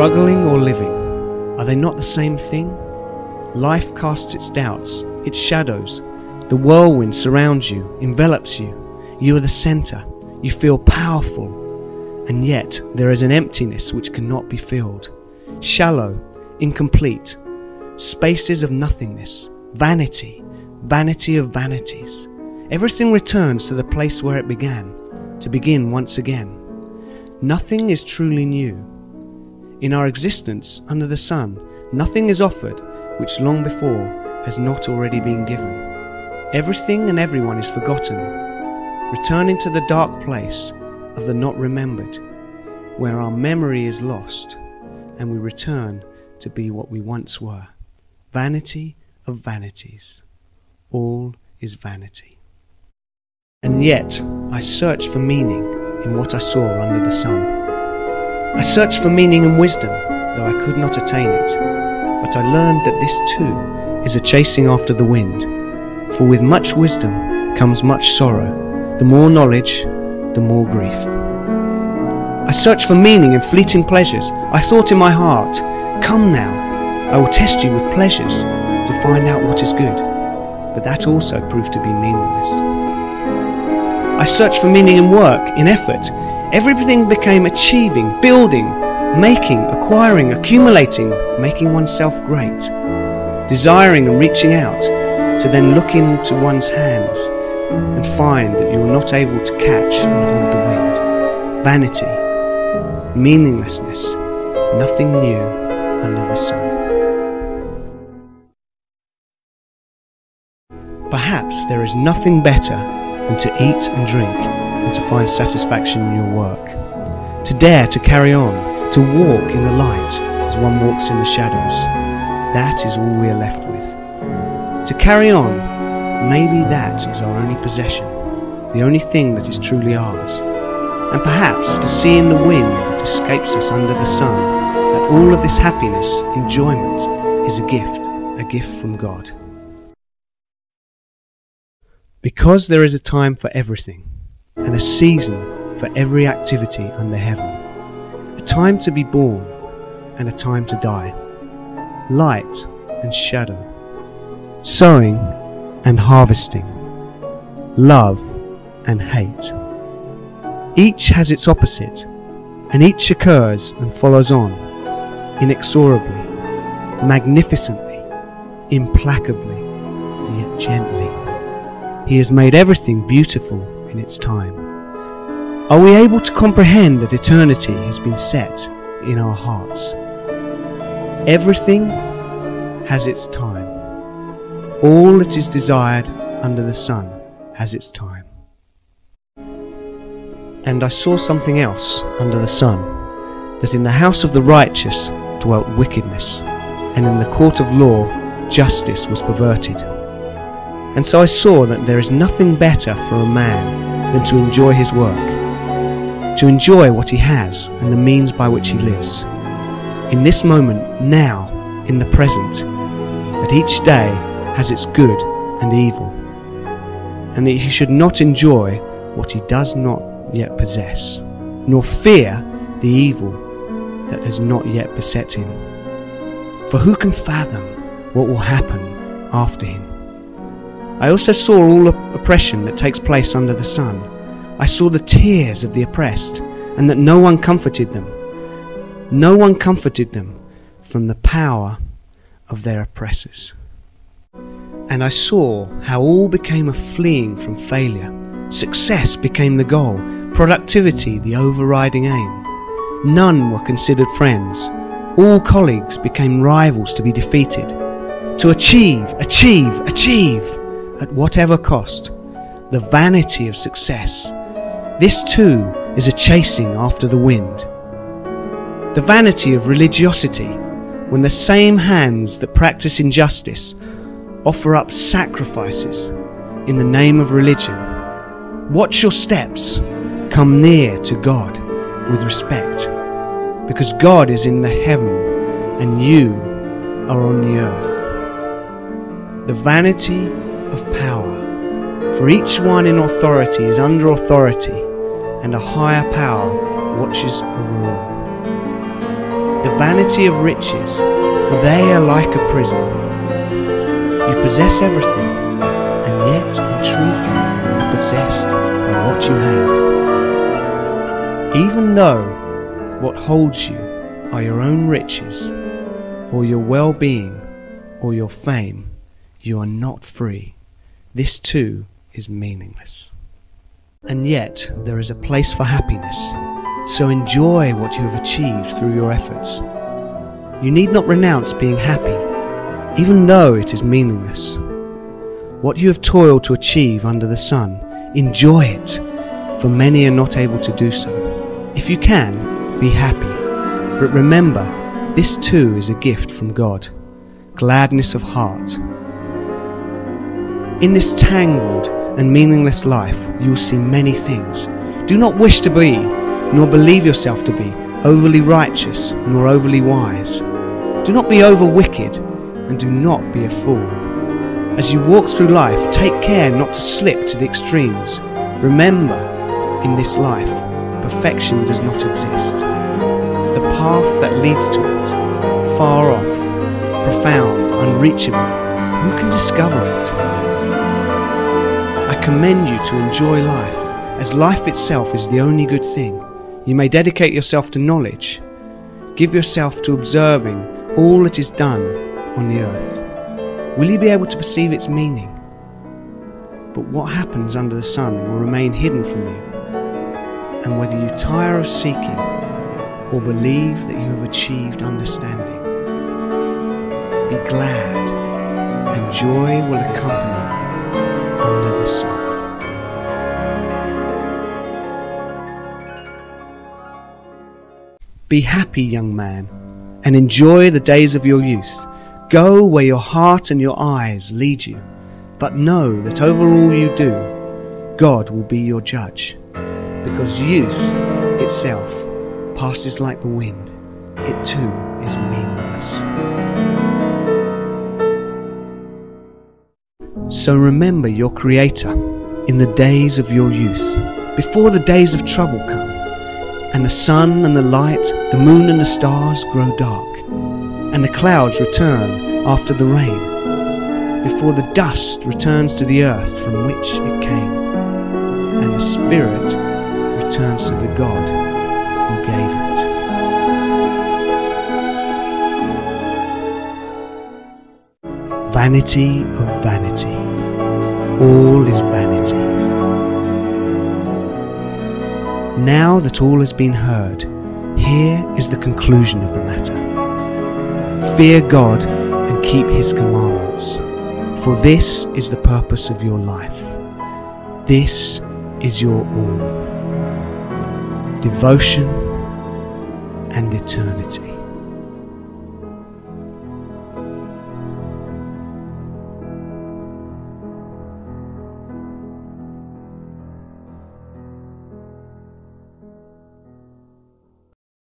Struggling or living, are they not the same thing? Life casts its doubts, its shadows. The whirlwind surrounds you, envelops you. You are the centre. You feel powerful. And yet there is an emptiness which cannot be filled. Shallow, incomplete. Spaces of nothingness. Vanity. Vanity of vanities. Everything returns to the place where it began, to begin once again. Nothing is truly new. In our existence under the sun, nothing is offered which long before has not already been given. Everything and everyone is forgotten, returning to the dark place of the not remembered, where our memory is lost, and we return to be what we once were. Vanity of vanities. All is vanity. And yet I searched for meaning in what I saw under the sun. I searched for meaning and wisdom, though I could not attain it. But I learned that this too is a chasing after the wind. For with much wisdom comes much sorrow. The more knowledge, the more grief. I searched for meaning in fleeting pleasures. I thought in my heart, come now, I will test you with pleasures to find out what is good. But that also proved to be meaningless. I searched for meaning in work, in effort. Everything became achieving, building, making, acquiring, accumulating, making oneself great, desiring and reaching out, to then look into one's hands and find that you are not able to catch and hold the wind. Vanity, meaninglessness, nothing new under the sun. Perhaps there is nothing better than to eat and drink and to find satisfaction in your work, to dare to carry on, to walk in the light as one walks in the shadows. That is all we are left with. To carry on, maybe that is our only possession, the only thing that is truly ours. And perhaps to see in the wind that escapes us under the sun that all of this happiness, enjoyment, is a gift from God. Because there is a time for everything, and a season for every activity under heaven. A time to be born, and a time to die. Light and shadow. Sowing and harvesting. Love and hate. Each has its opposite, and each occurs and follows on, inexorably, magnificently, implacably, yet gently. He has made everything beautiful in its time. Are we able to comprehend that eternity has been set in our hearts? Everything has its time. All that is desired under the sun has its time. And I saw something else under the sun, that in the house of the righteous dwelt wickedness, and in the court of law justice was perverted. And so I saw that there is nothing better for a man than to enjoy his work, to enjoy what he has and the means by which he lives. In this moment, now, in the present, that each day has its good and evil, and that he should not enjoy what he does not yet possess, nor fear the evil that has not yet beset him. For who can fathom what will happen after him? I also saw all the oppression that takes place under the sun. I saw the tears of the oppressed, and that no one comforted them. No one comforted them from the power of their oppressors. And I saw how all became a fleeing from failure. Success became the goal, productivity the overriding aim. None were considered friends. All colleagues became rivals to be defeated. To achieve, at whatever cost. The vanity of success. This too is a chasing after the wind. The vanity of religiosity, when the same hands that practice injustice offer up sacrifices in the name of religion. Watch your steps. Come near to God with respect, because God is in the heaven and you are on the earth. The vanity of power. For each one in authority is under authority, and a higher power watches over all. The vanity of riches, for they are like a prison. You possess everything, and yet in truth you are possessed by what you have. Even though what holds you are your own riches, or your well-being, or your fame, you are not free. This too is meaningless. And yet there is a place for happiness, so enjoy what you have achieved through your efforts. You need not renounce being happy, even though it is meaningless. What you have toiled to achieve under the sun, enjoy it, for many are not able to do so. If you can, be happy, but remember, this too is a gift from God, gladness of heart. In this tangled and meaningless life, you will see many things. Do not wish to be, nor believe yourself to be, overly righteous, nor overly wise. Do not be over wicked, and do not be a fool. As you walk through life, take care not to slip to the extremes. Remember, in this life, perfection does not exist. The path that leads to it, far off, profound, unreachable, who can discover it? I commend you to enjoy life, as life itself is the only good thing. You may dedicate yourself to knowledge. Give yourself to observing all that is done on the earth. Will you be able to perceive its meaning? But what happens under the sun will remain hidden from you. And whether you tire of seeking or believe that you have achieved understanding, be glad, and joy will accompany you under the sun. Be happy, young man, and enjoy the days of your youth. Go where your heart and your eyes lead you, but know that over all you do, God will be your judge, because youth itself passes like the wind. It too is meaningless. So remember your Creator in the days of your youth, before the days of trouble come, and the sun and the light, the moon and the stars grow dark, and the clouds return after the rain, before the dust returns to the earth from which it came, and the spirit returns to the God who gave it. Vanity of vanity, all is vanity. Now that all has been heard, here is the conclusion of the matter. Fear God and keep His commandments, for this is the purpose of your life. This is your all, devotion and eternity.